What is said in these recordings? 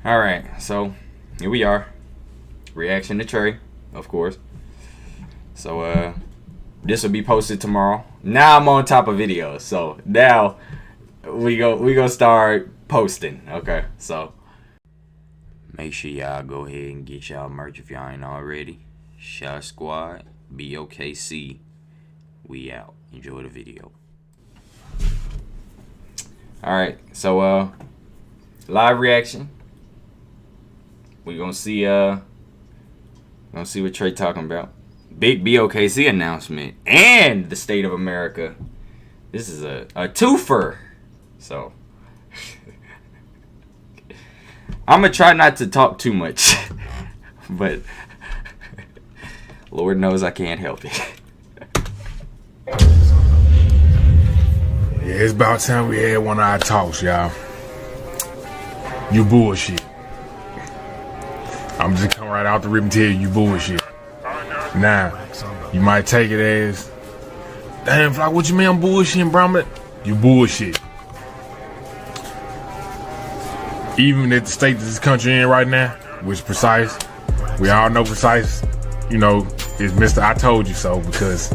Alright, so here we are. Reaction to Trae, of course. So this will be posted tomorrow. Now I'm on top of videos, so now we go start posting. Okay, so make sure y'all go ahead and get y'all merch if y'all ain't already. Shot Squad, BOKC. We out. Enjoy the video. Alright, so live reaction. We're gonna see what Trae talking about. Big BOKC announcement and the state of America. This is a twofer. So I'm gonna try not to talk too much, but Lord knows I can't help it. Yeah, it's about time we had one of our talks, y'all. You bullshit. I'm just coming right out the rip and tell you bullshit. Now, you might take it as, damn, Flock, what you mean I'm bullshitting, bro? You bullshit. Even at the state that this country in right now, which Precise, we all know Precise, you know, is Mr. I told you so, because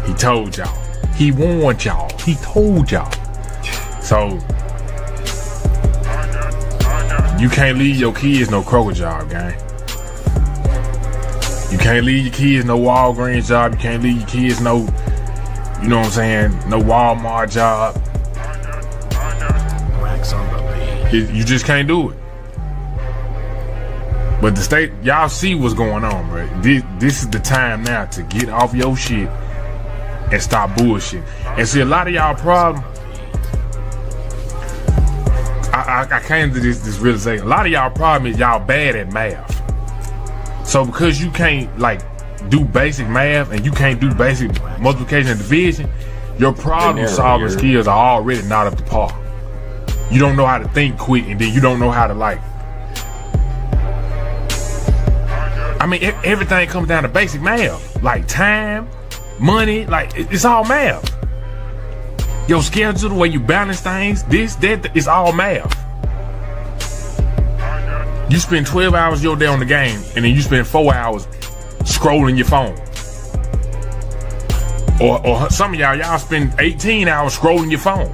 he told y'all. He warned y'all. He told y'all. So, you can't leave your kids no Kroger job, gang. You can't leave your kids no Walgreens job. You can't leave your kids no, you know what I'm saying, no Walmart job. You just can't do it. But the state, y'all see what's going on, right? This is the time now to get off your shit and stop bullshit. And see, a lot of y'all problem, I came to this realization. A lot of y'all problem is y'all bad at math. So because you can't like do basic math and you can't do basic multiplication and division, your problem solving skills are already not up to par. You don't know how to think quick, and then you don't know how to like. I mean, everything comes down to basic math, like time, money, like it's all math. Your schedule, the way you balance things, this, that, it's all math. You spend 12 hours of your day on the game, and then you spend 4 hours scrolling your phone. Or some of y'all spend 18 hours scrolling your phone.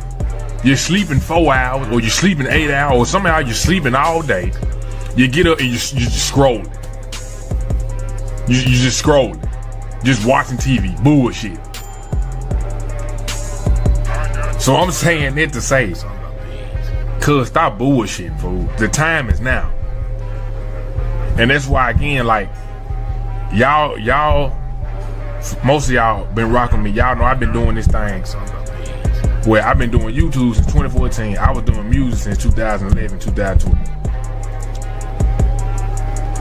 You're sleeping 4 hours, or you're sleeping 8 hours, or somehow you're sleeping all day. You get up and you just scrolling. You just scrolling. Just watching TV. Bullshit. So I'm saying that to say, cuz stop bullshitting, fool. The time is now. And that's why, again, like, y'all, most of y'all been rocking me. Y'all know I've been doing this thing where I've been doing YouTube since 2014. I was doing music since 2011, 2020.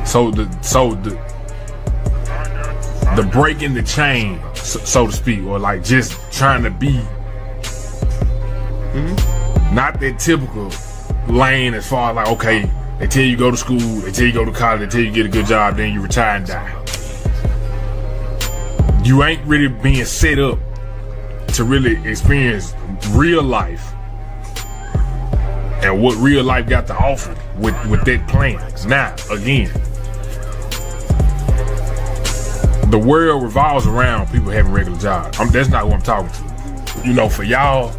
So the break in the chain, so to speak, or like just trying to be not that typical lane as far as like, okay, they tell you go to school, they tell you go to college, they tell you get a good job, then you retire and die. You ain't really being set up to really experience real life and what real life got to offer with that plan. Now, again, the world revolves around people having regular jobs. That's not what I'm talking to. You know, for y'all,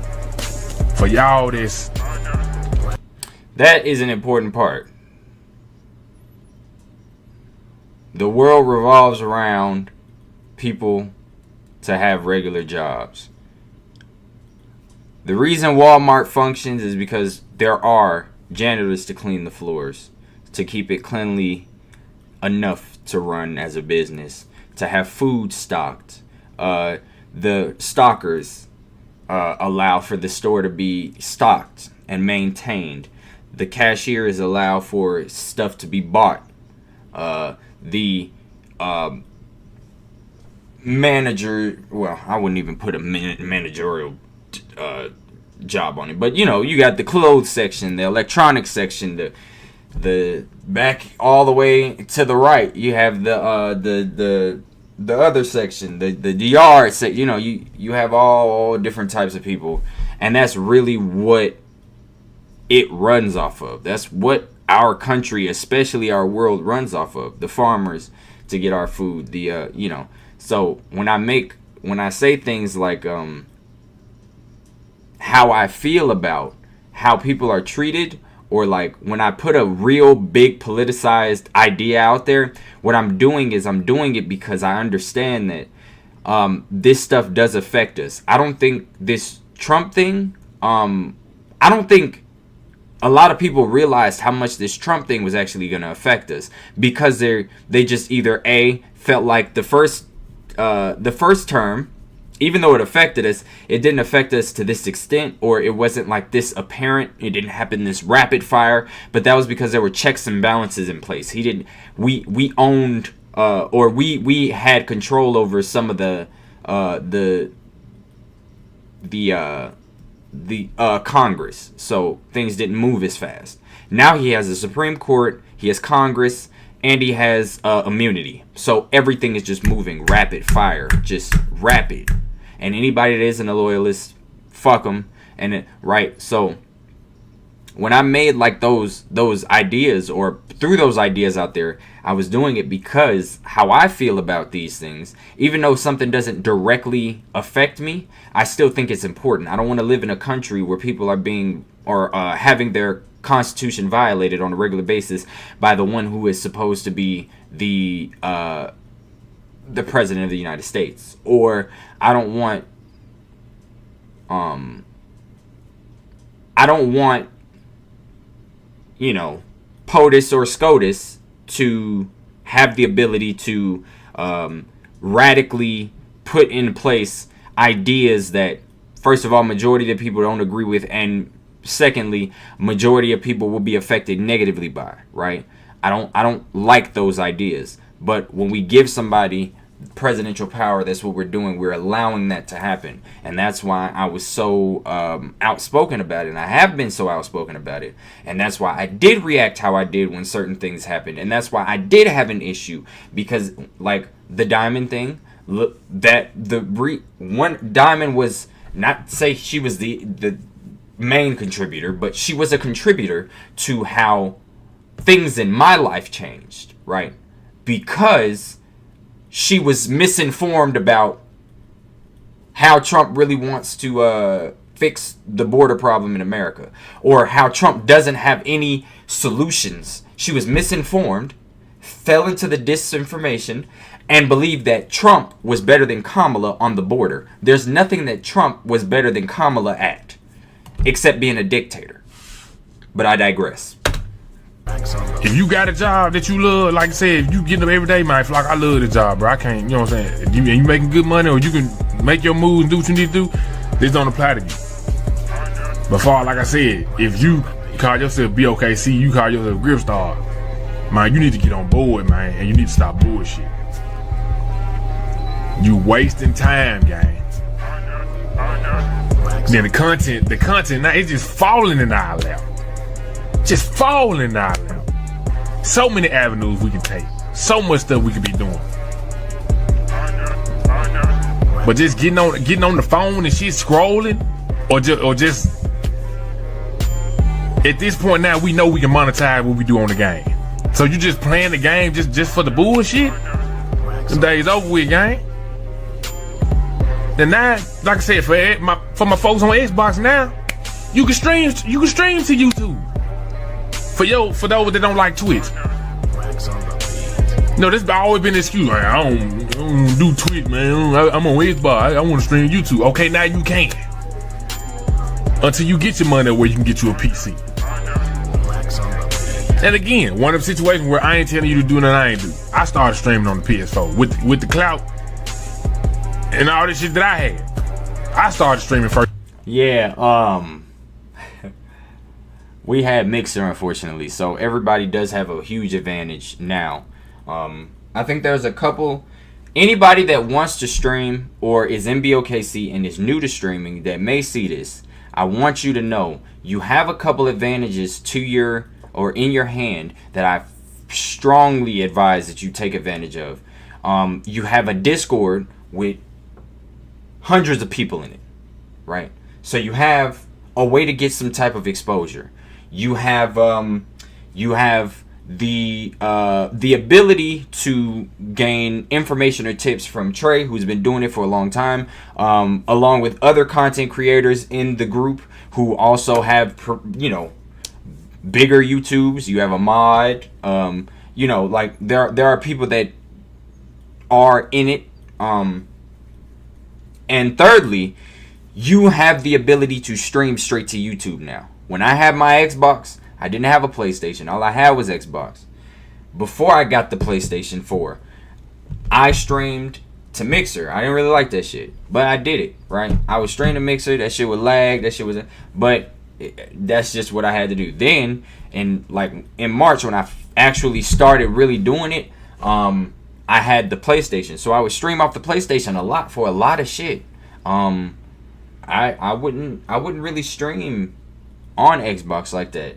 that is an important part. The world revolves around people to have regular jobs. The reason Walmart functions is because there are janitors to clean the floors, to keep it cleanly enough to run as a business, to have food stocked. The stockers allow for the store to be stocked and maintained. The cashiers allow for stuff to be bought. The manager, well, I wouldn't even put a managerial job on it, but you know, you got the clothes section, the electronics section, the back all the way to the right. You have the other section, the yard section. You know, you have all different types of people, and that's really what it runs off of. That's what our country, especially our world, runs off of. The farmers to get our food. So when I say things like how I feel about how people are treated, or like when I put a real big politicized idea out there, what I'm doing is I'm doing it because I understand that this stuff does affect us. I don't think this Trump thing, I don't think a lot of people realized how much this Trump thing was actually going to affect us, because they just either felt like the first term, even though it affected us, it didn't affect us to this extent, or it wasn't like this apparent. It didn't happen this rapid fire, but that was because there were checks and balances in place. We owned or we had control over some of the Congress, so things didn't move as fast. Now he has the Supreme Court, he has Congress, and he has immunity. So everything is just moving rapid fire, just rapid. And anybody that isn't a loyalist, fuck them. Right. So when I made like those ideas, or threw those ideas out there, I was doing it because how I feel about these things, even though something doesn't directly affect me, I still think it's important. I don't want to live in a country where people are being or having their constitution violated on a regular basis by the one who is supposed to be the president of the United States. Or I don't want POTUS or SCOTUS to have the ability to radically put in place ideas that, first of all, majority of the people don't agree with, and secondly, majority of people will be affected negatively by, right? I don't like those ideas. But when we give somebody presidential power, that's what we're doing. We're allowing that to happen. And that's why I was so outspoken about it. And I have been so outspoken about it. And that's why I did react how I did when certain things happened. And that's why I did have an issue. Because, like, the Diamond thing, one Diamond was, not say she was the main contributor, but she was a contributor to how things in my life changed, right? Because she was misinformed about how Trump really wants to fix the border problem in America, or how Trump doesn't have any solutions. She was misinformed, fell into the disinformation, and believed that Trump was better than Kamala on the border. There's nothing that Trump was better than Kamala at, except being a dictator. But I digress. If you got a job that you love, like I said, if you getting up every day, man, like I love the job, bro. I can't, you know what I'm saying? If you making good money, or you can make your moves and do what you need to do, this don't apply to you. Before, like I said, if you call yourself BOKC, you call yourself Grip Star, man, you need to get on board, man, and you need to stop bullshit. You wasting time, gang. Then the content now, it's just falling in our lap. Just falling in our lap. So many avenues we can take. So much stuff we could be doing. But just getting on the phone and shit, scrolling, or just at this point now, we know we can monetize what we do on the game. So you just playing the game just for the bullshit? Them days over with, gang. And now, like I said, for my folks on Xbox now, you can stream to YouTube. For those that don't like Twitch. No, this has always been an excuse. Man, I don't do Twitch, man. I'm on Xbox. I want to stream YouTube. Okay, now you can't. Until you get your money where you can get you a PC. And again, one of the situations where I ain't telling you to do nothing I ain't do. I started streaming on the PS4 with the clout and all this shit that I had. I started streaming first. Yeah, we had Mixer, unfortunately, so everybody does have a huge advantage now. I think there's a couple. Anybody that wants to stream or is in BOKC and is new to streaming that may see this, I want you to know you have a couple advantages to your or in your hand that I strongly advise that you take advantage of. You have a Discord with hundreds of people in it, right? So you have a way to get some type of exposure. You have You have the ability to gain information or tips from Trae, who's been doing it for a long time, along with other content creators in the group who also have, bigger YouTubes. You have a mod, like there are people that are in it. And thirdly, you have the ability to stream straight to YouTube now. When I had my Xbox, I didn't have a PlayStation. All I had was Xbox. Before I got the PlayStation 4, I streamed to Mixer. I didn't really like that shit, but I did it, right? I was streaming to Mixer. That shit would lag. But that's just what I had to do. Then, in March, when I actually started really doing it, I had the PlayStation. So I would stream off the PlayStation a lot for a lot of shit. I wouldn't really stream on Xbox like that,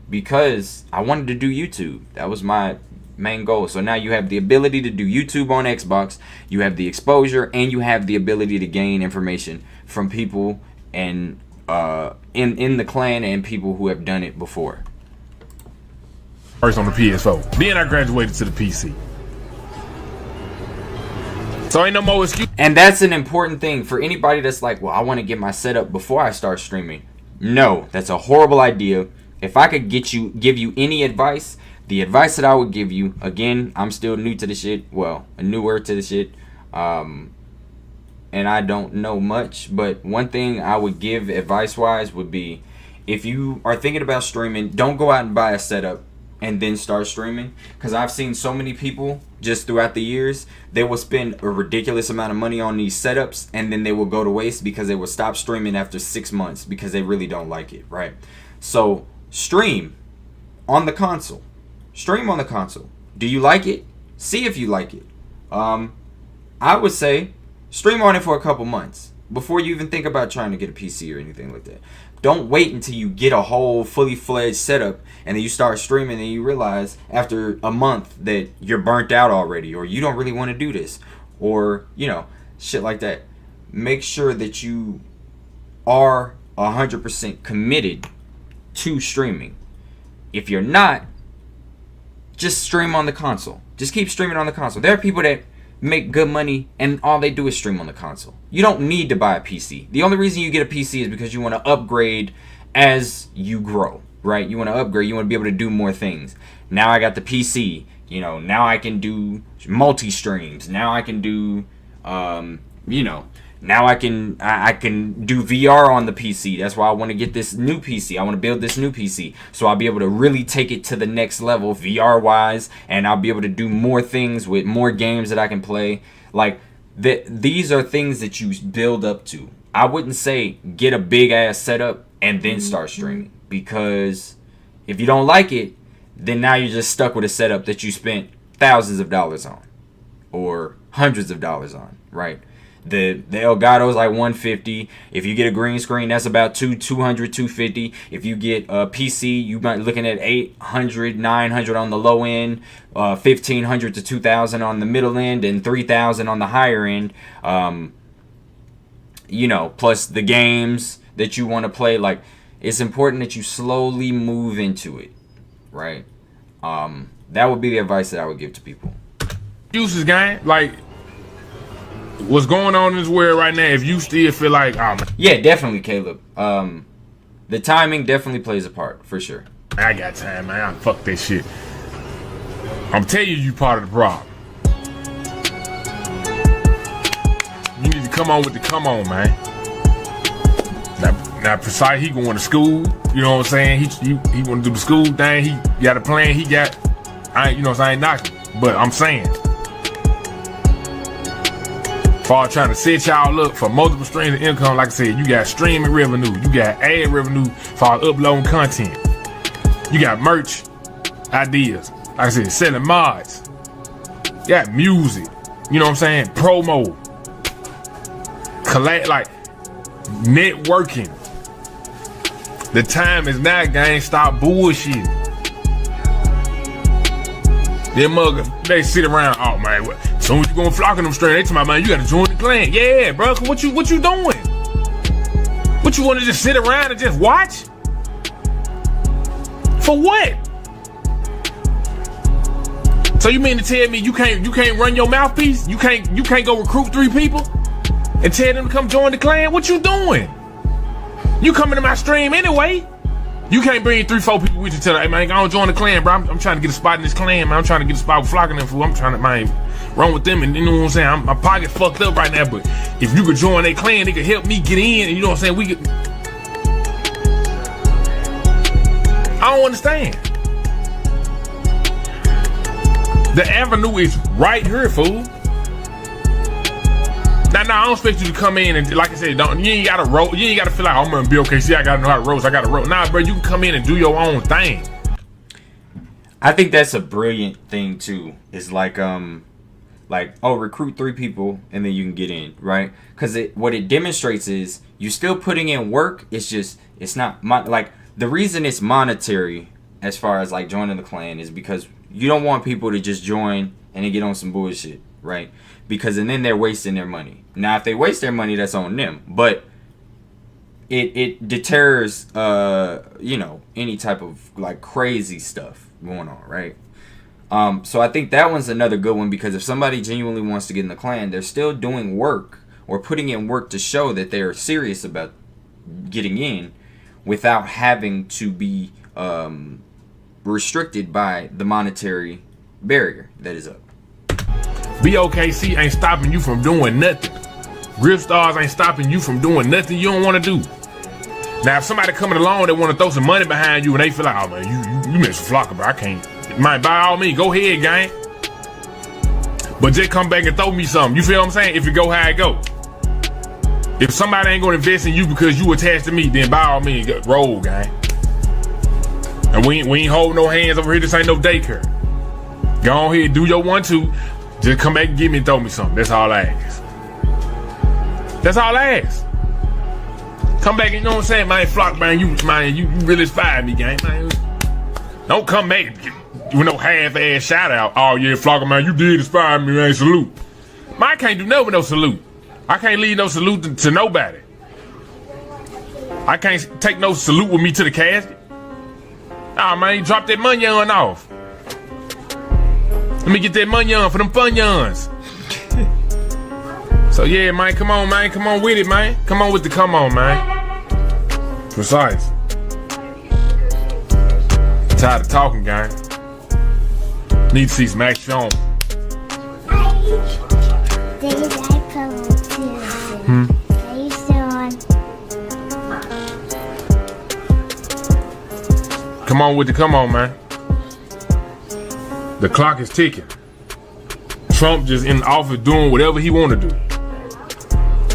because I wanted to do YouTube. That was my main goal. So now you have the ability to do YouTube on Xbox, you have the exposure, and you have the ability to gain information from people and in the clan and people who have done it before. First on the PS4. Then I graduated to the PC. So ain't no more excuse. And that's an important thing for anybody that's like, well, I want to get my setup before I start streaming. No, that's a horrible idea. If I could give you any advice, the advice that I would give you, again, I'm still new to the shit. Well, newer to the shit. And I don't know much. But one thing I would give advice-wise would be, if you are thinking about streaming, don't go out and buy a setup and then start streaming. Because I've seen so many people just throughout the years, they will spend a ridiculous amount of money on these setups, and then they will go to waste because they will stop streaming after 6 months because they really don't like it, right? So stream on the console. Stream on the console. Do you like it? See if you like it. I would say stream on it for a couple months before you even think about trying to get a PC or anything like that. Don't wait until you get a whole fully fledged setup and then you start streaming and you realize after a month that you're burnt out already, or you don't really want to do this, or shit like that. Make sure that you are 100% committed to streaming. If you're not, just stream on the console. Just keep streaming on the console. There are people that make good money and all they do is stream on the console. You don't need to buy a PC. The only reason you get a PC is because you want to upgrade as you grow, right? You want to upgrade. You want to be able to do more things. Now I got the PC. Now I can do multi-streams. Now I can do, now I can do VR on the PC. That's why I want to get this new PC. I want to build this new PC, so I'll be able to really take it to the next level VR wise, and I'll be able to do more things with more games that I can play. Like these are things that you build up to. I wouldn't say get a big ass setup and then start streaming, because if you don't like it, then now you're just stuck with a setup that you spent thousands of dollars on or hundreds of dollars on, right? The Elgato's like $150. If you get a green screen, that's about $200, $250. If you get a PC, you might be looking at $800, $900 on the low end, $1,500 to $2,000 on the middle end, and $3,000 on the higher end. Plus the games that you want to play. Like, it's important that you slowly move into it, right? That would be the advice that I would give to people. Uses, gang, like, what's going on in this world right now, if you still feel like, yeah, definitely, Caleb. The timing definitely plays a part, for sure. I got time, man. Fuck that shit. I'm telling you part of the problem. You need to come on with the come on, man. Now Precise, he going to school. You know what I'm saying? He want to do the school thing. He got a plan. He got, I ain't knocking, but I'm saying, for trying to set y'all up for multiple streams of income, like I said, you got streaming revenue, you got ad revenue for uploading content, you got merch ideas, like I said, selling mods, you got music, you know what I'm saying, promo, collect, like networking. The time is now, gang. Stop bullshit. Them muggers, they sit around, oh man, as soon as you gonna flock in them straight, they tell my man, you gotta join the clan. Yeah, bro, what you doing? What, you wanna just sit around and just watch? For what? So you mean to tell me you can't run your mouthpiece? You can't go recruit 3 people and tell them to come join the clan? What you doing? You coming to my stream anyway. You can't bring 3-4 people with you. Tell them, hey man, I don't join the clan, bro. I'm trying to get a spot in this clan, man. I'm trying to get a spot with Flocking them fool. I'm trying to, man, run with them, and you know what I'm saying? My pocket fucked up right now, but if you could join their clan, they could help me get in, and you know what I'm saying? We could. I don't understand. The avenue is right here, fool. Now, I don't expect you to come in and, like I said, you ain't gotta roll. You ain't gotta feel like, oh, I'm gonna be okay. See, I gotta know how to roast. I gotta roll. Nah, bro, you can come in and do your own thing. I think that's a brilliant thing too. It's like oh, recruit 3 people and then you can get in, right? Because what it demonstrates is you still putting in work. It's just it's not like the reason it's monetary as far as like joining the clan is because you don't want people to just join and then get on some bullshit, right? Because and then they're wasting their money. Now, if they waste their money, that's on them. But it deters, you know, any type of like crazy stuff going on, right? So I think that one's another good one because if somebody genuinely wants to get in the clan, they're still doing work or putting in work to show that they're serious about getting in without having to be restricted by the monetary barrier that is up. BOKC ain't stopping you from doing nothing. Grip Stars ain't stopping you from doing nothing you don't want to do. Now, if somebody coming along that want to throw some money behind you and they feel like, oh man, you Mr. Flocker, bro, I can't. Man, by all means, go ahead, gang. But just come back and throw me something. You feel what I'm saying? If it go how it go. If somebody ain't gonna invest in you because you attached to me, then by all means, roll, gang. And we ain't holding no hands over here. This ain't no daycare. Go on here, do your 1-2. Just come back and give me and throw me something. That's all I ask. That's all I ask. Come back and, you know what I'm saying, man, Flock, man, you really inspired me, gang, man. Don't come back with no half-ass shout-out. Oh, yeah, Flocker, man, you did inspire me, man, salute. Man, I can't do nothing with no salute. I can't leave no salute to nobody. I can't take no salute with me to the casket. Oh, man, you drop that money on off. Let me get that money on for them fun yuns. So yeah, man, come on with it, man. Come on with the come on, man. Precise. Tired of talking, gang. Need to see some action on. Come on with the come on, man. The clock is ticking. Trump just in office doing whatever he want to do.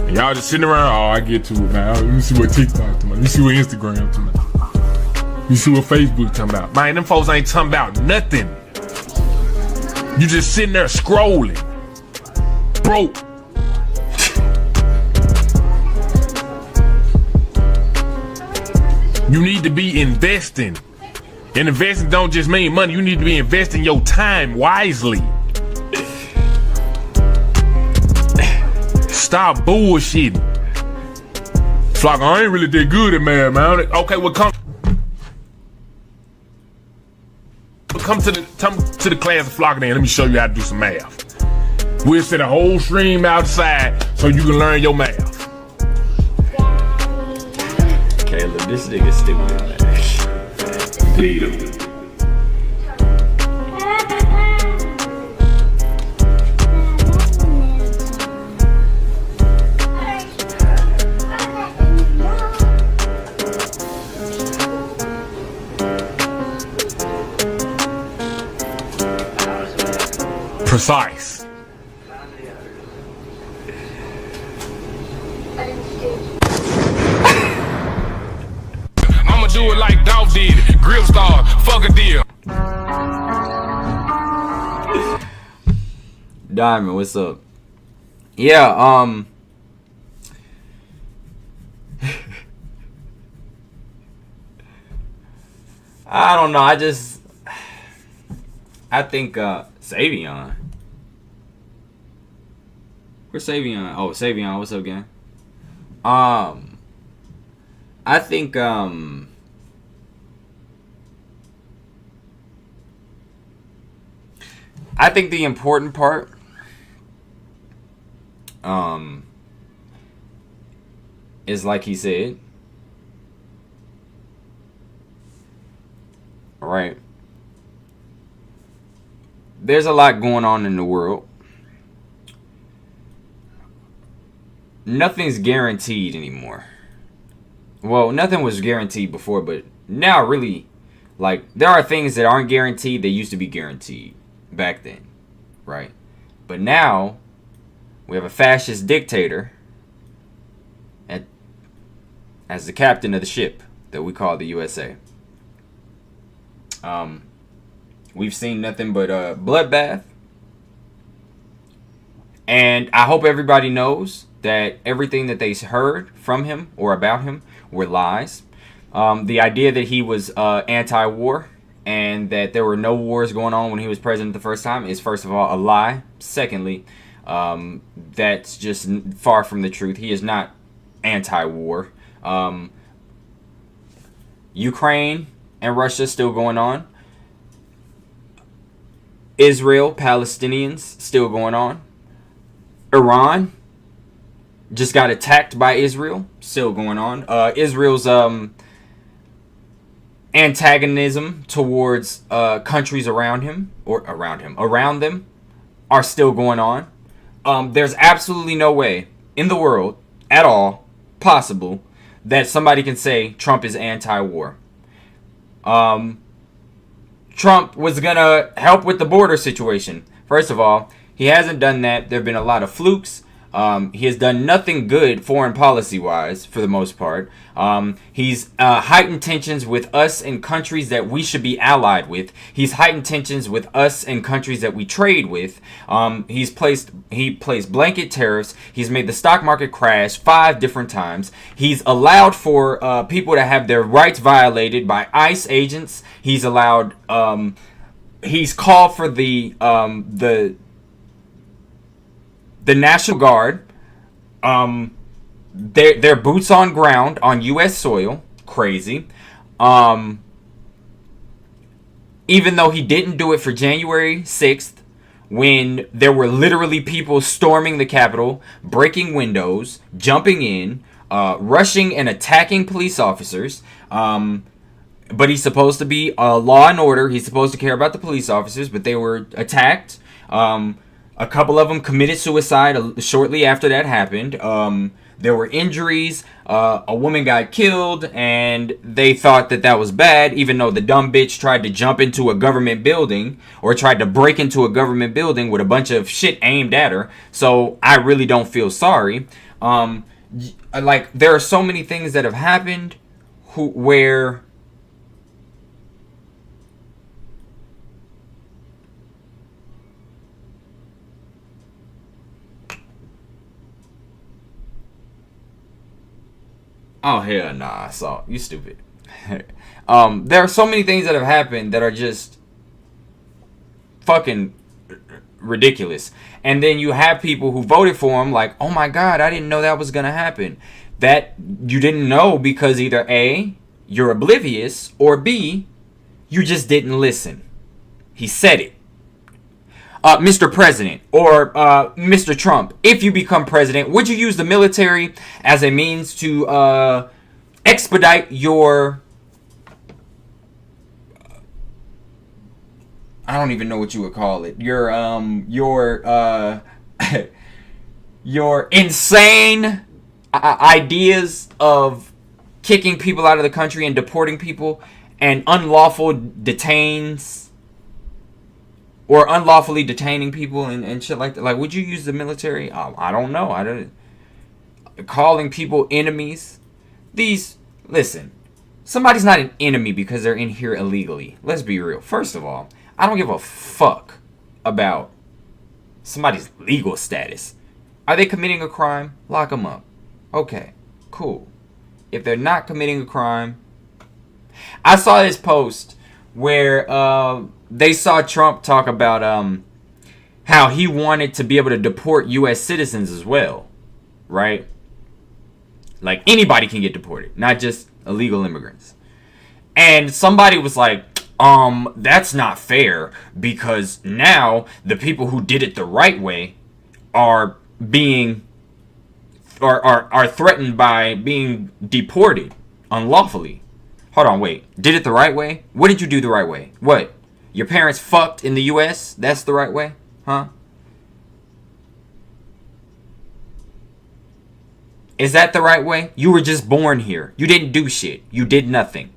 And y'all just sitting around, oh, I get to it, man. Let me see what TikTok talking about. Let me see what Instagram talking about. Let me see what Facebook talking about. Man, them folks ain't talking about nothing. You just sitting there scrolling. Broke. You need to be investing. And investing don't just mean money. You need to be investing your time wisely. Stop bullshitting. Flock, I ain't really that good at math, man. Okay, well come to the class of Flock then. Let me show you how to do some math. We'll set a whole stream outside so you can learn your math. Caleb, this nigga stupid, man. Precise. I'ma do it like Dolph did. Grip Star, fuck a deal. Diamond, what's up? Yeah, I don't know. I think Savion. Where's Savion? Oh, Savion, what's up, gang? I think I think the important part is like he said. All right. There's a lot going on in the world. Nothing's guaranteed anymore. Well, nothing was guaranteed before, but now really, like, there are things that aren't guaranteed that used to be guaranteed back then, right? But now we have a fascist dictator as the captain of the ship that we call the USA. We've seen nothing but bloodbath. And I hope everybody knows that everything that they heard from him or about him were lies. The idea that he was anti-war and that there were no wars going on when he was president the first time is, first of all, a lie. Secondly, that's just far from the truth. He is not anti-war. Ukraine and Russia still going on. Israel, Palestinians still going on. Iran just got attacked by Israel, still going on. Israel's antagonism towards countries around them are still going on. There's absolutely no way in the world at all possible that somebody can say Trump is anti-war. Trump was gonna help with the border situation. First of all, he hasn't done that. There have been a lot of flukes. He has done nothing good foreign policy-wise, for the most part. He's heightened tensions with us and countries that we should be allied with. He's heightened tensions with us and countries that we trade with. He placed blanket tariffs. He's made the stock market crash 5 different times. He's allowed for people to have their rights violated by ICE agents. He's allowed. He's called for the National Guard, their boots on ground on U.S. soil. Crazy. Even though he didn't do it for January 6th, when there were literally people storming the Capitol, breaking windows, jumping in, rushing and attacking police officers. But he's supposed to be law and order. He's supposed to care about the police officers, but they were attacked. A couple of them committed suicide shortly after that happened. There were injuries. A woman got killed, and they thought that that was bad, even though the dumb bitch tried to jump into a government building or tried to break into a government building with a bunch of shit aimed at her. So I really don't feel sorry. Like, there are so many things that have happened where... Oh, hell nah, Salt. You stupid. There are so many things that have happened that are just fucking ridiculous. And then you have people who voted for him like, oh my God, I didn't know that was going to happen. That you didn't know because either A, you're oblivious, or B, you just didn't listen. He said it. Mr. President, or Mr. Trump, if you become president, would you use the military as a means to expedite your... I don't even know what you would call it. Your your insane ideas of kicking people out of the country and deporting people and unlawful detains... or unlawfully detaining people and shit like that. Like, would you use the military? I don't know. I don't. Calling people enemies. Listen. Somebody's not an enemy because they're in here illegally. Let's be real. First of all, I don't give a fuck about somebody's legal status. Are they committing a crime? Lock them up. Okay, cool. If they're not committing a crime... I saw this post where... they saw Trump talk about how he wanted to be able to deport U.S. citizens as well, right? Like, anybody can get deported, not just illegal immigrants. And somebody was like, That's not fair, because now the people who did it the right way are being are threatened by being deported unlawfully. Hold on, wait. Did it the right way? What did you do the right way? What? Your parents fucked in the US? That's the right way? Huh? Is that the right way? You were just born here. You didn't do shit. You did nothing.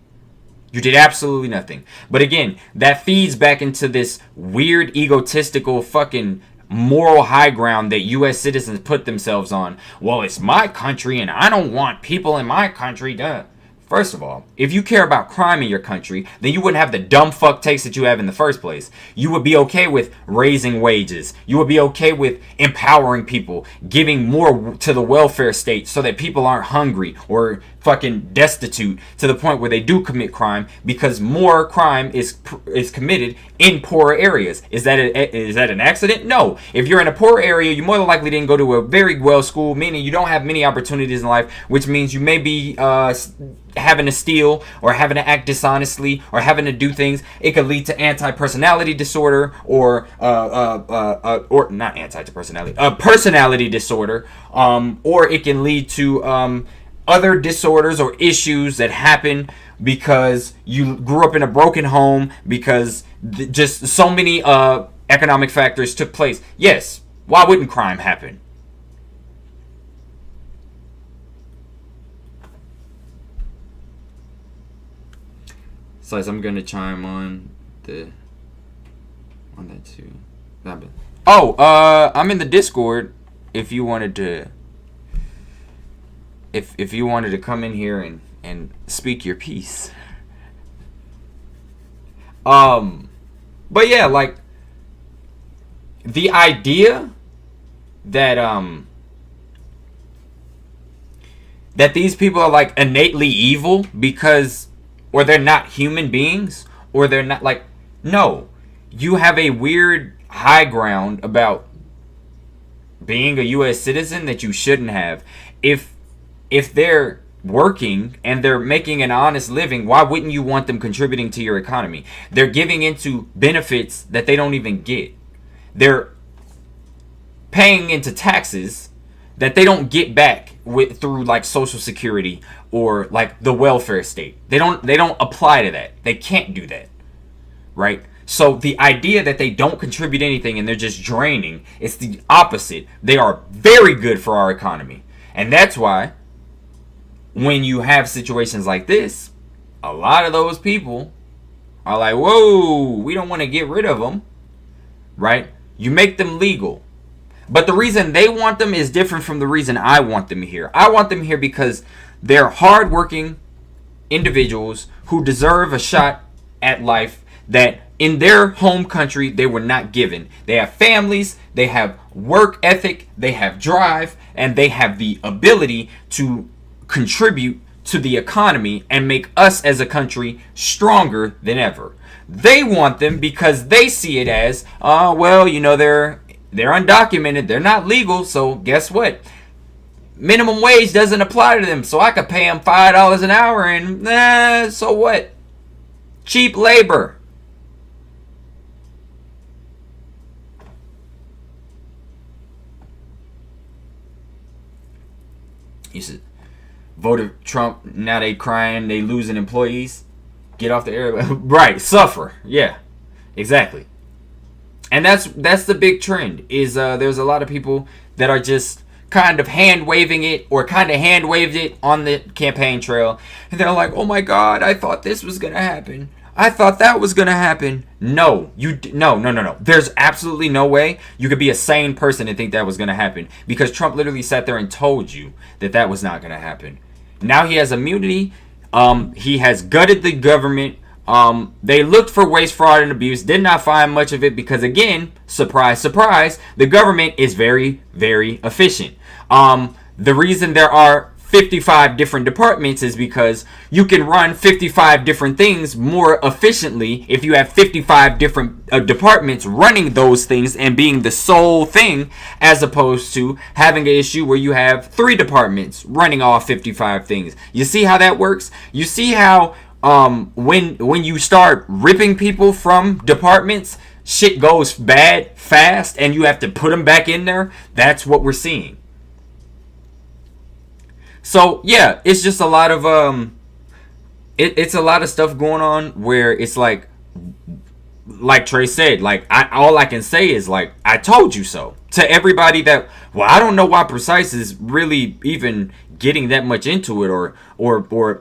You did absolutely nothing. But again, that feeds back into this weird, egotistical, fucking moral high ground that U.S. citizens put themselves on. Well, it's my country and I don't want people in my country to... First of all, if you care about crime in your country, then you wouldn't have the dumb fuck takes that you have in the first place. You would be okay with raising wages. You would be okay with empowering people, giving more to the welfare state so that people aren't hungry or fucking destitute to the point where they do commit crime, because more crime is committed in poorer areas. Is that an accident? No. If you're in a poor area, you more than likely didn't go to a very well school, meaning you don't have many opportunities in life, which means you may be having to steal or having to act dishonestly or having to do things. It could lead to anti-personality disorder or not anti-personality, personality disorder, or it can lead to other disorders or issues that happen because you grew up in a broken home, because just so many economic factors took place. Yes, why wouldn't crime happen? So I'm gonna chime on that too. I'm in the Discord if you wanted to. If you wanted to come in here and speak your piece. But yeah, like the idea that that these people are like innately evil because, or they're not human beings, or they're not like, no, you have a weird high ground about being a US citizen that you shouldn't have. If they're working and they're making an honest living, why wouldn't you want them contributing to your economy? They're giving into benefits that they don't even get. They're paying into taxes that they don't get back through like Social Security or like the welfare state. They don't apply to that. They can't do that. Right? So the idea that they don't contribute anything and they're just draining, it's the opposite. They are very good for our economy. And that's why when you have situations like this, a lot of those people are like, whoa, we don't want to get rid of them, right? You make them legal. But the reason they want them is different from the reason I want them here. I want them here because they're hardworking individuals who deserve a shot at life that in their home country they were not given. They have families, they have work ethic, they have drive, and they have the ability to contribute to the economy and make us as a country stronger than ever. They want them because they see it as, well, you know, they're undocumented, they're not legal, so guess what? Minimum wage doesn't apply to them, so I could pay them $5 an hour and, so what? Cheap labor. You said, voted Trump, now they crying, they losing employees. Get off the air. Right, suffer. Yeah, exactly. And that's the big trend, is there's a lot of people that are just kind of hand waving it, or kind of hand waved it on the campaign trail, and they're like, oh my god, I thought this was gonna happen, I thought that was gonna happen. No, no. There's absolutely no way you could be a sane person and think that was gonna happen, because Trump literally sat there and told you that was not gonna happen. Now he has immunity. He has gutted the government. They looked for waste, fraud, and abuse, did not find much of it, because again, surprise, surprise, the government is very, very efficient. The reason there are 55 different departments is because you can run 55 different things more efficiently if you have 55 different departments running those things and being the sole thing, as opposed to having an issue where you have 3 departments running all 55 things. You see how that works? You see how when you start ripping people from departments, shit goes bad fast and you have to put them back in there. That's what we're seeing. So yeah, it's just a lot of it's a lot of stuff going on where it's like Trae said, like all I can say is like, I told you so to everybody that, well, I don't know why Precise is really even getting that much into it or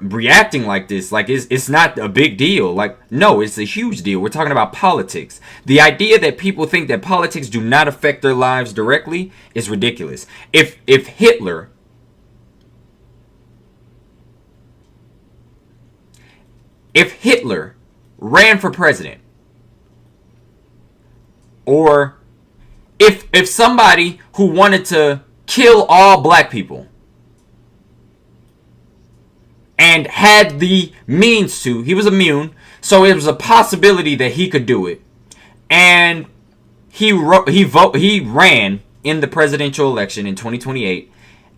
reacting like this. Like it's not a big deal. Like, no, it's a huge deal. We're talking about politics. The idea that people think that politics do not affect their lives directly is ridiculous. If Hitler ran for president, or if somebody who wanted to kill all black people and had the means to, he was immune, so it was a possibility that he could do it, and he ran in the presidential election in 2028,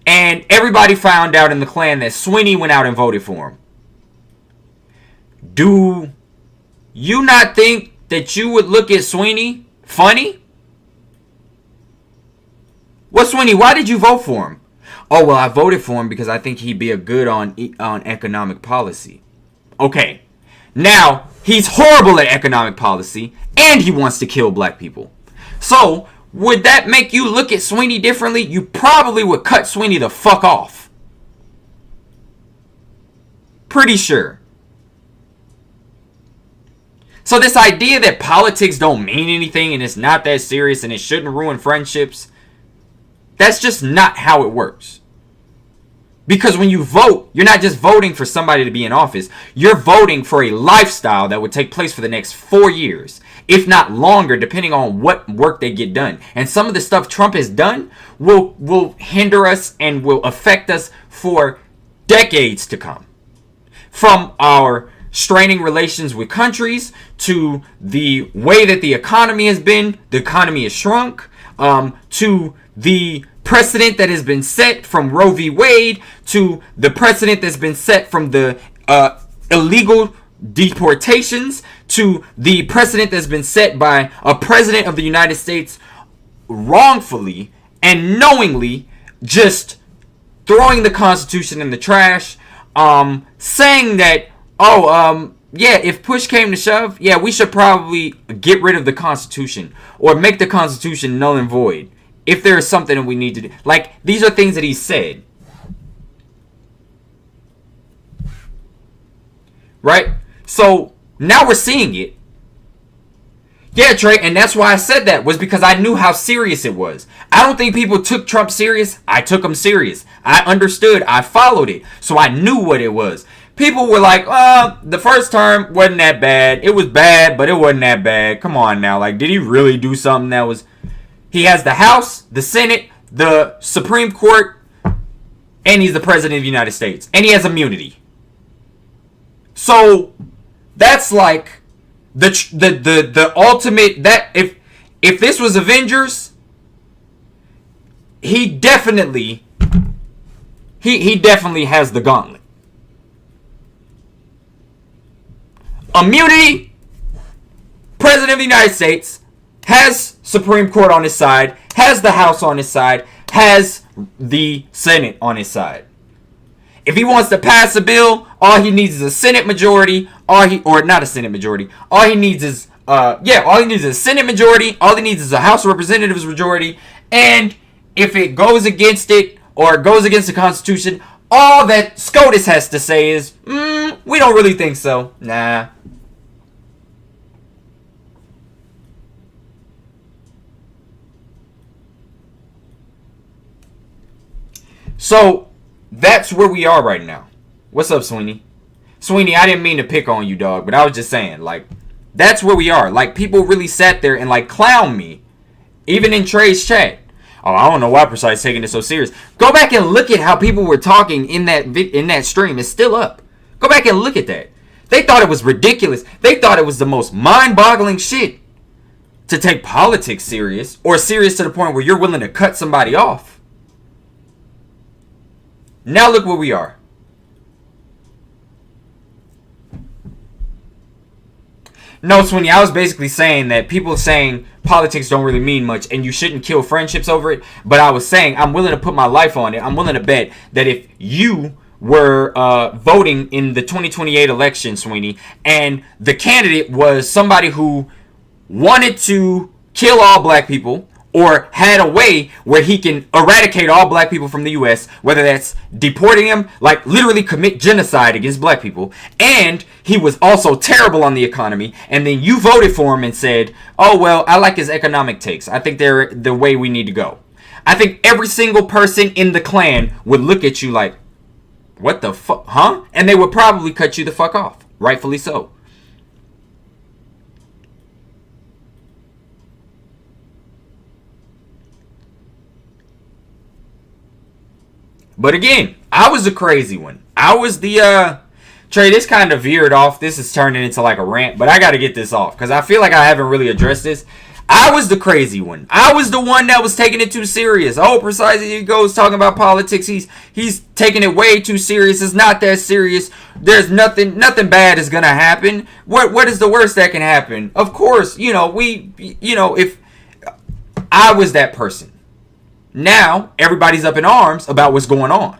and everybody found out in the Klan that Sweeney went out and voted for him. Do you not think that you would look at Sweeney funny? What, Sweeney, why did you vote for him? Oh, well, I voted for him because I think he'd be a good on economic policy. Okay. Now, he's horrible at economic policy, and he wants to kill black people. So, would that make you look at Sweeney differently? You probably would cut Sweeney the fuck off. Pretty sure. So this idea that politics don't mean anything and it's not that serious and it shouldn't ruin friendships, that's just not how it works. Because when you vote, you're not just voting for somebody to be in office. You're voting for a lifestyle that would take place for the next 4 years, if not longer, depending on what work they get done. And some of the stuff Trump has done will hinder us and will affect us for decades to come. From our straining relations with countries to the way that the economy has been, the economy has shrunk, to the precedent that has been set from Roe v. Wade, to the precedent that's been set from the illegal deportations, to the precedent that's been set by a president of the United States wrongfully and knowingly just throwing the Constitution in the trash, saying that, yeah, if push came to shove, yeah, we should probably get rid of the Constitution or make the Constitution null and void if there is something that we need to do. Like, these are things that he said. Right? So, now we're seeing it. Yeah, Trae, and that's why I said that, was because I knew how serious it was. I don't think people took Trump serious. I took him serious. I understood. I followed it. So I knew what it was. People were like, the first term wasn't that bad. It was bad, but it wasn't that bad. Come on now. Like, did he really do something that was... He has the House, the Senate, the Supreme Court, and he's the President of the United States. And he has immunity. So, that's like the ultimate... That if this was Avengers, he definitely... He definitely has the gauntlet. Immunity, President of the United States, has Supreme Court on his side, has the House on his side, has the Senate on his side. If he wants to pass a bill, all he needs is a Senate majority, or not a Senate majority. All he needs is all he needs is a Senate majority, all he needs is a House of Representatives majority, and if it goes against it or goes against the Constitution, all that SCOTUS has to say is, we don't really think so. Nah. So, that's where we are right now. What's up, Sweeney? Sweeney, I didn't mean to pick on you, dog, but I was just saying, like, that's where we are. Like, people really sat there and, like, clown me. Even in Trae's chat. Oh, I don't know why Precise is taking it so serious. Go back and look at how people were talking in that stream. It's still up. Go back and look at that. They thought it was ridiculous. They thought it was the most mind-boggling shit to take politics serious, or serious to the point where you're willing to cut somebody off. Now look where we are. No, Sweeney, I was basically saying that people saying politics don't really mean much and you shouldn't kill friendships over it. But I was saying I'm willing to put my life on it. I'm willing to bet that if you were voting in the 2028 election, Sweeney, and the candidate was somebody who wanted to kill all black people or had a way where he can eradicate all black people from the U.S., whether that's deporting them, like literally commit genocide against black people, and he was also terrible on the economy, and then you voted for him and said, oh, well, I like his economic takes. I think they're the way we need to go. I think every single person in the Klan would look at you like, what the fuck, huh? And they would probably cut you the fuck off. Rightfully so. But again, I was the crazy one. I was the, Trae, this kind of veered off. This is turning into like a rant, but I got to get this off because I feel like I haven't really addressed this. I was the crazy one. I was the one that was taking it too serious. Oh, precisely, he goes talking about politics. He's taking it way too serious. It's not that serious. There's nothing bad is gonna happen. What is the worst that can happen? Of course, if I was that person. Now everybody's up in arms about what's going on.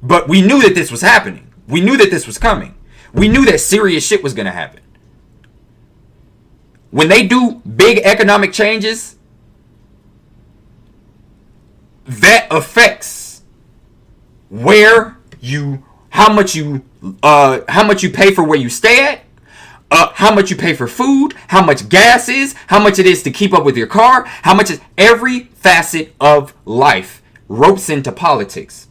But we knew that this was happening. We knew that this was coming. We knew that serious shit was gonna happen. When they do big economic changes, that affects how much you pay for where you stay at, how much you pay for food, how much gas is, how much it is to keep up with your car, how much is every facet of life ropes into politics.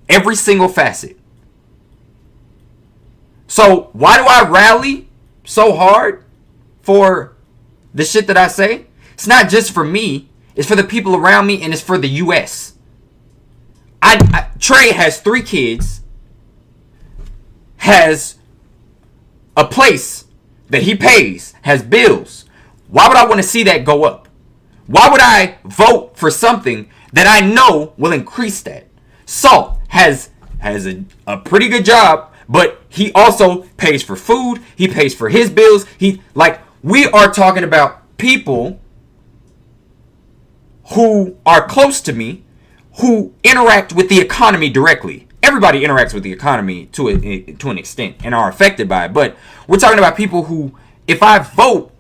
Every single facet. So why do I rally so hard for the shit that I say? It's not just for me. It's for the people around me, and it's for the U.S. Trae has 3 kids, has a place that he pays, has bills. Why would I want to see that go up? Why would I vote for something that I know will increase that? Salt has a pretty good job, but he also pays for food. He pays for his bills. We are talking about people who are close to me, who interact with the economy directly. Everybody interacts with the economy to an extent and are affected by it. But we're talking about people who, if I vote,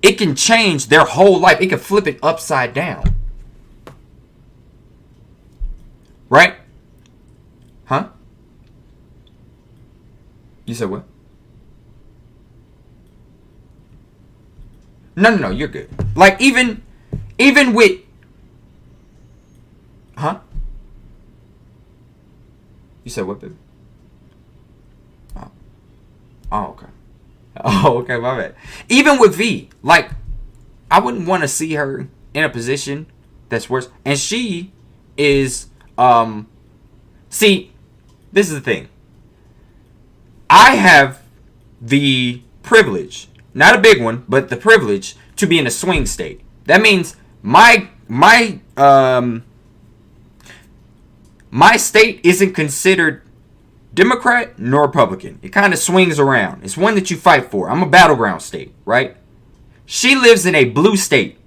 it can change their whole life. It can flip it upside down. Right? Huh? You said what? No, you're good. Like, even with... Huh? You said what, baby? Oh, okay. Oh, okay, my bad. Even with V, like, I wouldn't want to see her in a position that's worse. And she is, see, this is the thing. I have the privilege, not a big one, but the privilege to be in a swing state. That means my state isn't considered Democrat nor Republican. It kind of swings around. It's one that you fight for. I'm a battleground state, right? She lives in a blue state.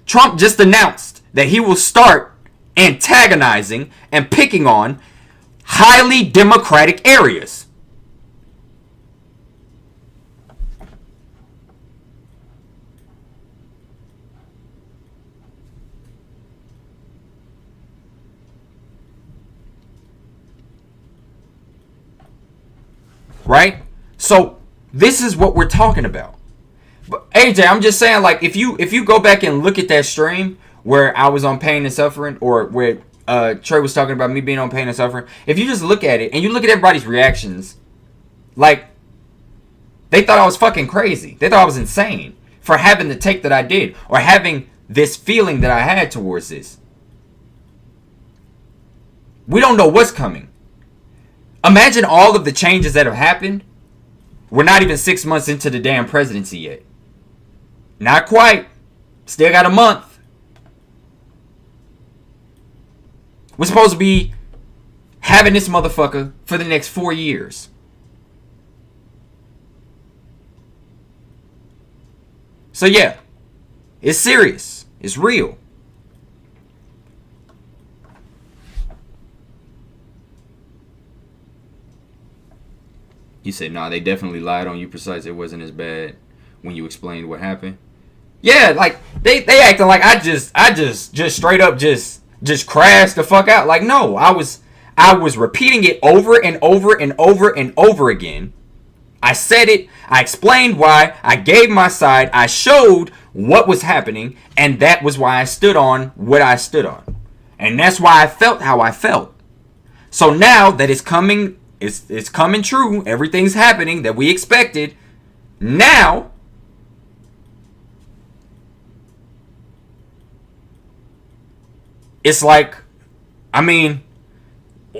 Trump just announced that he will start antagonizing and picking on highly democratic areas. Right? So this is what we're talking about. But AJ, I'm just saying, like, if you go back and look at that stream where I was on Pain and Suffering, or where Trae was talking about me being on Pain and Suffering, if you just look at it and you look at everybody's reactions, like, they thought I was fucking crazy. They thought I was insane for having the take that I did, or having this feeling that I had towards this. We don't know what's coming. Imagine all of the changes that have happened. We're not even 6 months into the damn presidency yet. Not quite. Still got a month. We're supposed to be having this motherfucker for the next 4 years. So yeah, it's serious. It's real. You said, nah, they definitely lied on you, Precise. It wasn't as bad when you explained what happened. Yeah, like they acting like I just straight up just crashed the fuck out. Like, no, I was repeating it over and over and over and over again. I said it, I explained why, I gave my side, I showed what was happening, and that was why I stood on what I stood on. And that's why I felt how I felt. So now that it's coming true, everything's happening that we expected. Now it's like, I mean,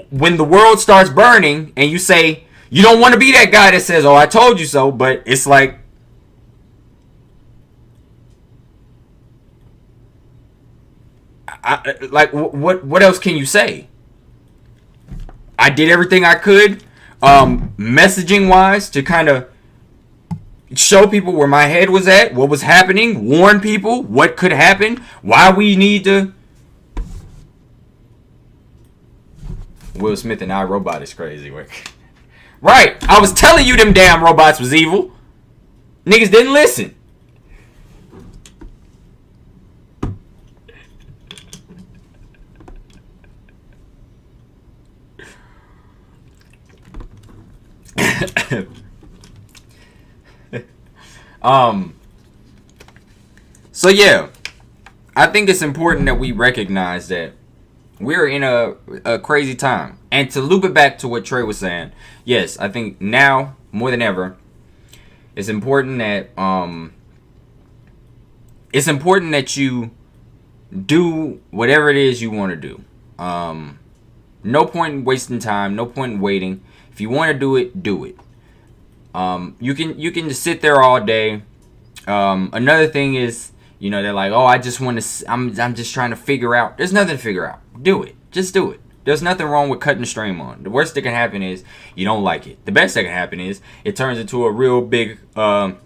when the world starts burning and you say, you don't want to be that guy that says, oh, I told you so, but it's like, what else can you say? I did everything I could, messaging wise, to kind of show people where my head was at, what was happening, warn people what could happen, why we need to. Will Smith and I Robot is crazy. Right, I was telling you them damn robots was evil. Niggas didn't listen. So yeah, I think it's important that we recognize that we're in a crazy time. And to loop it back to what Trae was saying, yes, I think now more than ever, it's important that you do whatever it is you want to do. No point in wasting time, no point in waiting. If you want to do it, do it. You can just sit there all day. Another thing is, you know, they're like, oh, I'm just trying to figure out. There's nothing to figure out. Do it. Just do it. There's nothing wrong with cutting the stream on. The worst that can happen is you don't like it. The best that can happen is it turns into a real big stream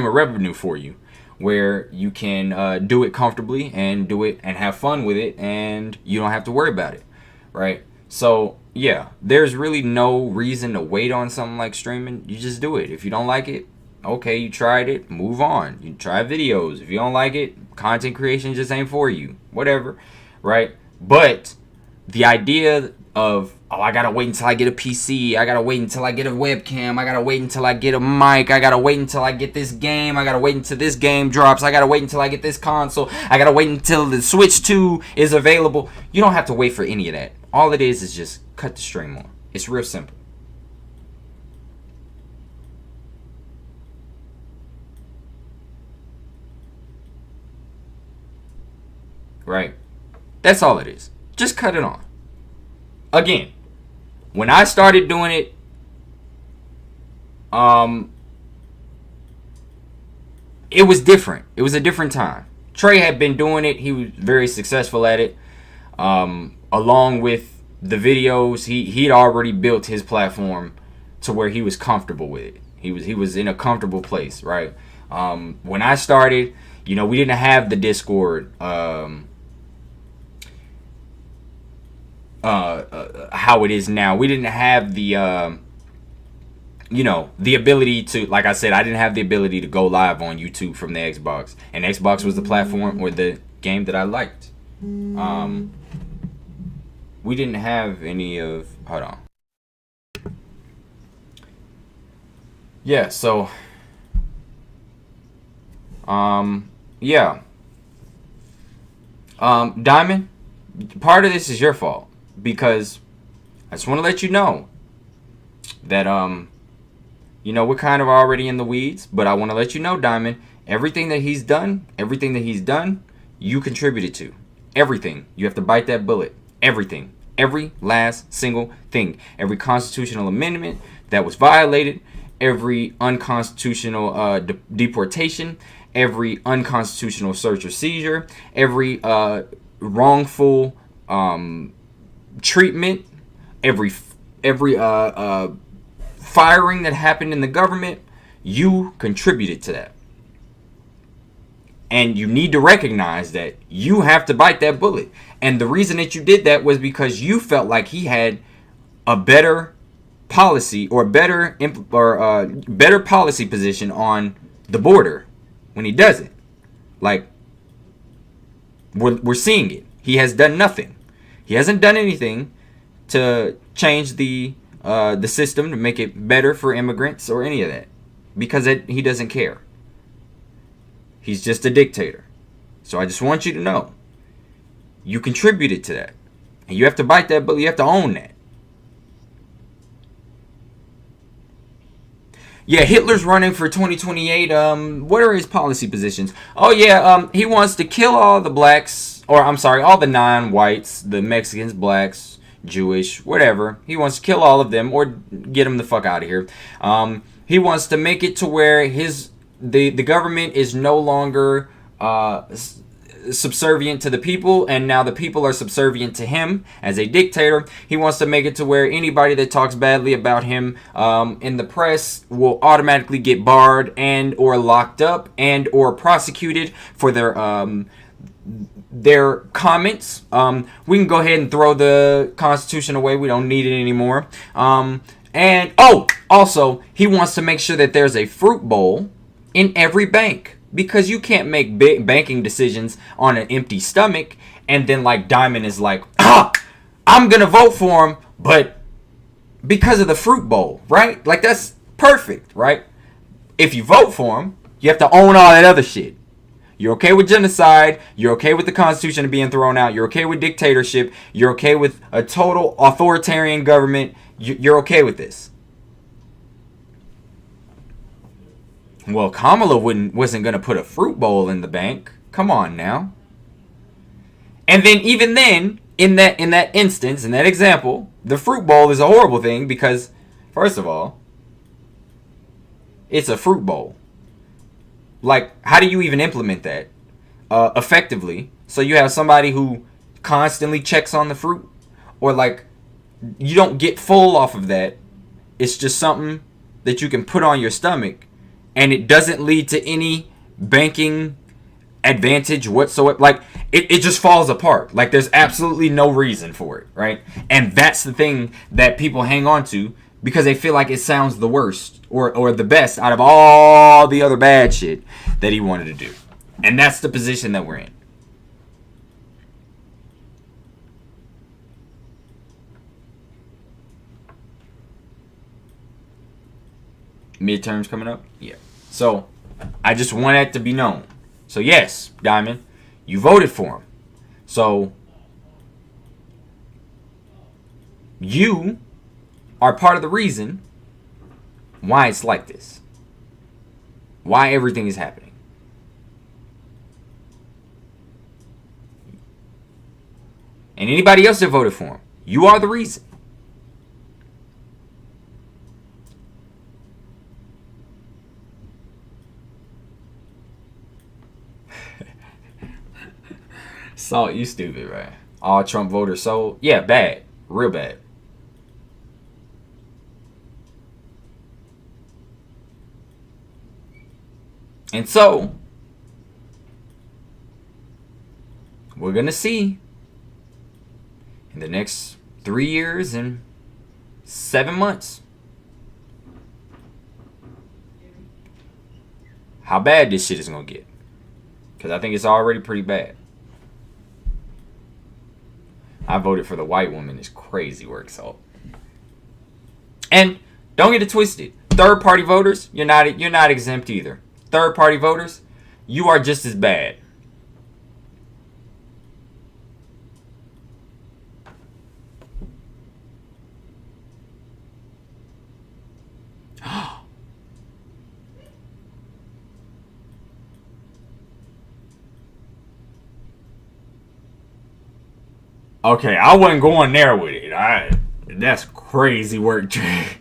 of revenue for you, where you can do it comfortably and do it and have fun with it, and you don't have to worry about it, right? So yeah, there's really no reason to wait on something like streaming. You just do it. If you don't like it, okay, you tried it, move on. You try videos. If you don't like it, content creation just ain't for you. Whatever, right? But the idea of, oh, I gotta wait until I get a PC, I gotta wait until I get a webcam, I gotta wait until I get a mic, I gotta wait until I get this game, I gotta wait until this game drops, I gotta wait until I get this console, I gotta wait until the Switch 2 is available. You don't have to wait for any of that. All it is just cut the stream on. It's real simple. Right? That's all it is. Just cut it on. Again, when I started doing it, it was different. It was a different time. Trae had been doing it. He was very successful at it. Along with the videos, he'd already built his platform to where he was comfortable with it. He was in a comfortable place, right? When I started, you know, we didn't have the Discord. How it is now. We didn't have the you know, the ability to, like I said, I didn't have the ability to go live on YouTube from the Xbox, and Xbox was the platform or the game that I liked. We didn't have any of, hold on. Yeah, so yeah. Diamond, part of this is your fault, because I just want to let you know that you know, we're kind of already in the weeds, but I want to let you know, Diamond, everything that he's done, you contributed to. Everything. You have to bite that bullet. Everything. Every last single thing. Every constitutional amendment that was violated, every unconstitutional deportation, every unconstitutional search or seizure, every wrongful treatment, every firing that happened in the government, you contributed to that. And you need to recognize that you have to bite that bullet. And the reason that you did that was because you felt like he had a better policy or better policy position on the border when he doesn't. Like, we're seeing it. He has done nothing. He hasn't done anything to change the system to make it better for immigrants or any of that, because he doesn't care. He's just a dictator. So I just want you to know, you contributed to that, and you have to bite that bullet. You have to own that. Yeah, Hitler's running for 2028. What are his policy positions? Oh yeah, he wants to kill all the blacks, or I'm sorry, all the non-whites, the Mexicans, blacks, Jewish, whatever. He wants to kill all of them or get them the fuck out of here. He wants to make it to where the government is no longer subservient to the people, and now the people are subservient to him as a dictator. He wants to make it to where anybody that talks badly about him in the press will automatically get barred and or locked up and or prosecuted for their comments. We can go ahead and throw the Constitution away. We don't need it anymore. And also he wants to make sure that there's a fruit bowl in every bank, because you can't make big banking decisions on an empty stomach. And then like Diamond is like, I'm gonna vote for him, but because of the fruit bowl, right? Like, that's perfect, right? If you vote for him, you have to own all that other shit. You're okay with genocide. You're okay with the Constitution being thrown out. You're okay with dictatorship. You're okay with a total authoritarian government. You're okay with this. Well, Kamala wasn't going to put a fruit bowl in the bank. Come on now. And then even then, in that instance, in that example, the fruit bowl is a horrible thing because, first of all, it's a fruit bowl. Like, how do you even implement that effectively? So you have somebody who constantly checks on the fruit, or like, you don't get full off of that. It's just something that you can put on your stomach, and it doesn't lead to any banking advantage whatsoever. Like, it just falls apart. Like, there's absolutely no reason for it, right? And that's the thing that people hang on to, because they feel like it sounds the worst or the best out of all the other bad shit that he wanted to do. And that's the position that we're in. Midterms coming up? Yeah. So, I just want that to be known. So, yes, Diamond, you voted for him. So, you are part of the reason why it's like this. Why everything is happening. And anybody else that voted for him, you are the reason. Salt, you stupid, right? All Trump voters sold. Yeah, bad. Real bad. And so, we're going to see in the next 3 years and 7 months how bad this shit is going to get. Because I think it's already pretty bad. I voted for the white woman. It's crazy work, Salt. And don't get it twisted. Third party voters, you're not exempt either. Third party voters, you are just as bad. Okay, I wasn't going there with it. That's crazy work, Trae.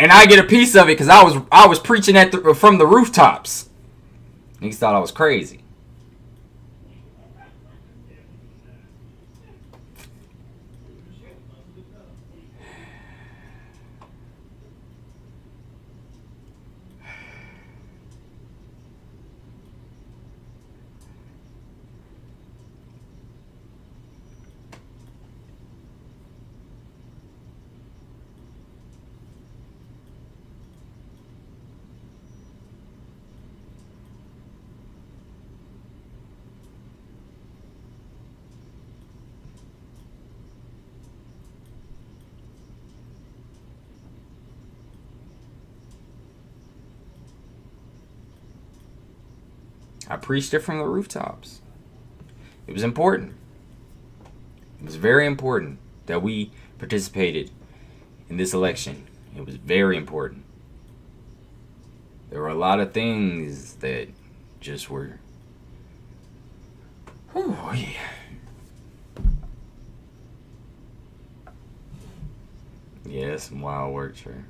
and I get a piece of it because I was preaching from the rooftops. Niggas thought I was crazy. I preached it from the rooftops. It was important. It was very important that we participated in this election. It was very important. There were a lot of things that just were... Whew, yeah. Yeah, that's some wild work, Trae.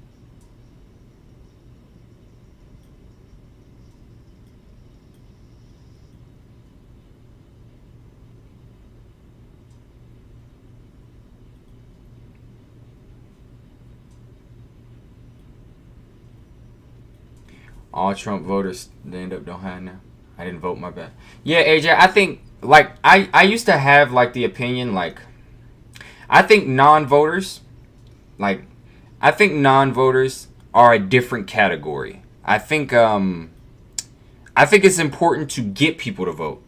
All Trump voters they end up don't have now. I didn't vote, my bad. Yeah, AJ, I think like I used to have like the opinion like I think non-voters are a different category. I think it's important to get people to vote.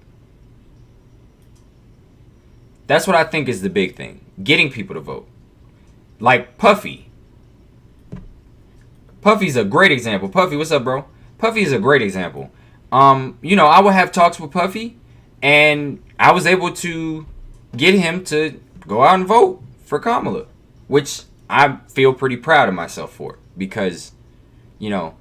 That's what I think is the big thing. Getting people to vote. Like Puffy. Puffy's a great example. Puffy, what's up, bro? Puffy is a great example. You know, I would have talks with Puffy, and I was able to get him to go out and vote for Kamala, which I feel pretty proud of myself for, because, you know,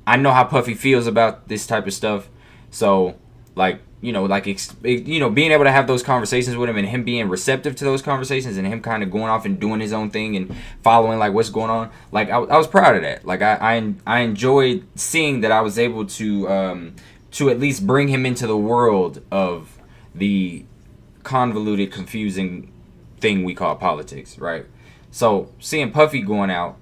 I know how Puffy feels about this type of stuff. So, like, you know, like, being able to have those conversations with him and him being receptive to those conversations and him kind of going off and doing his own thing and following, like, what's going on. Like, I was proud of that. Like, I enjoyed seeing that I was able to at least bring him into the world of the convoluted, confusing thing we call politics, right? So, seeing Puffy going out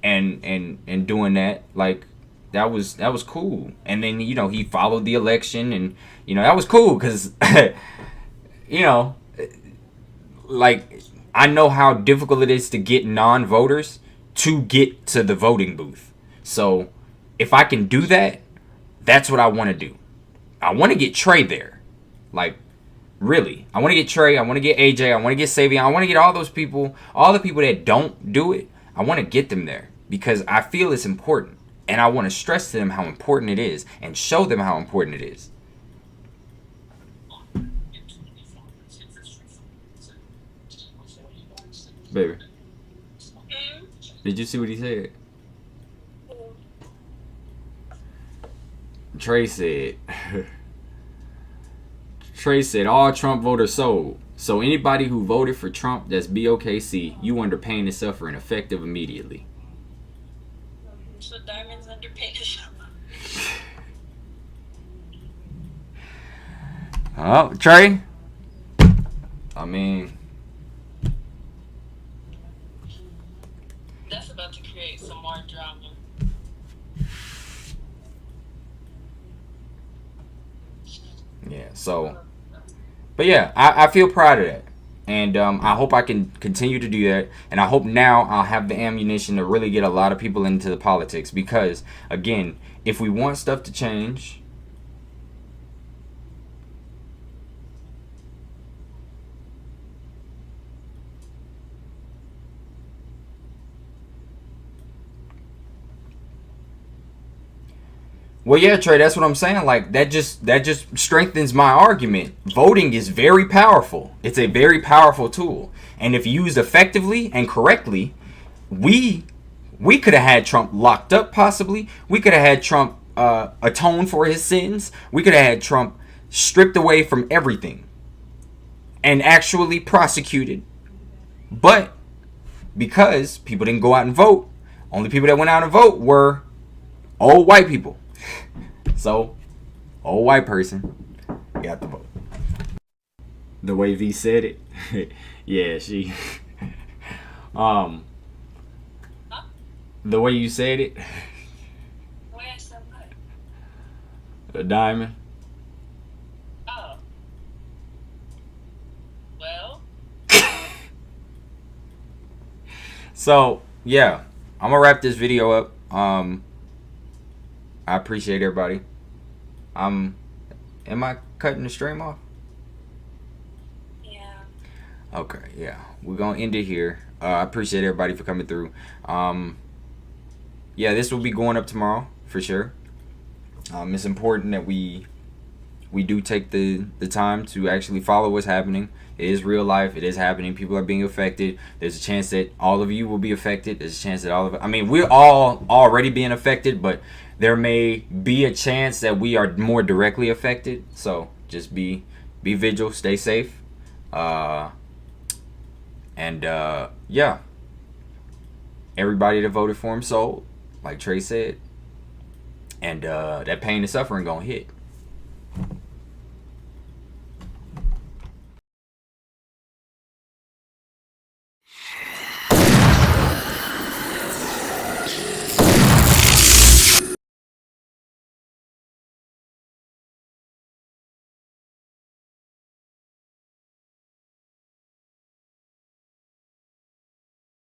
and doing that, like, that was cool. And then, you know, he followed the election, and, you know, that was cool because, you know, like, I know how difficult it is to get non-voters to get to the voting booth. So if I can do that, that's what I want to do. I want to get Trae there. Like, really. I want to get Trae. I want to get AJ. I want to get Savion. I want to get all those people, all the people that don't do it. I want to get them there because I feel it's important. And I want to stress to them how important it is and show them how important it is. Baby, did you see what he said? Trae said, all Trump voters sold. So anybody who voted for Trump that's BOKC, you under pain and suffering, effective immediately. So Diamond's under pain and suffering. Oh, Trae? I mean... That's about to create some more drama. Yeah, so... But yeah, I feel proud of that. And I hope I can continue to do that. And I hope now I'll have the ammunition to really get a lot of people into the politics. Because, again, if we want stuff to change... Well, yeah, Trae, that's what I'm saying. Like, that just strengthens my argument. Voting is very powerful. It's a very powerful tool. And if used effectively and correctly, we could have had Trump locked up, possibly. We could have had Trump atone for his sins. We could have had Trump stripped away from everything and actually prosecuted. But because people didn't go out and vote, Only people that went out and vote were old white people. So, old white person got the vote. The way V said it, yeah, she. The way you said it, The way I said what? a diamond. Oh. Well, So yeah, I'm gonna wrap this video up. I appreciate everybody. Am I cutting the stream off? yeah. Okay, yeah, we're gonna end it here. I appreciate everybody for coming through. Yeah, this will be going up tomorrow for sure. It's important that we do take the time to actually follow what's happening. It is real life. It is happening. People are being affected. There's a chance that all of you will be affected. There's a chance that all of I mean, we're all already being affected, but there may be a chance that we are more directly affected. So just be vigilant, stay safe. Yeah, everybody that voted for him sold, like Trae said, and that pain and suffering gonna hit.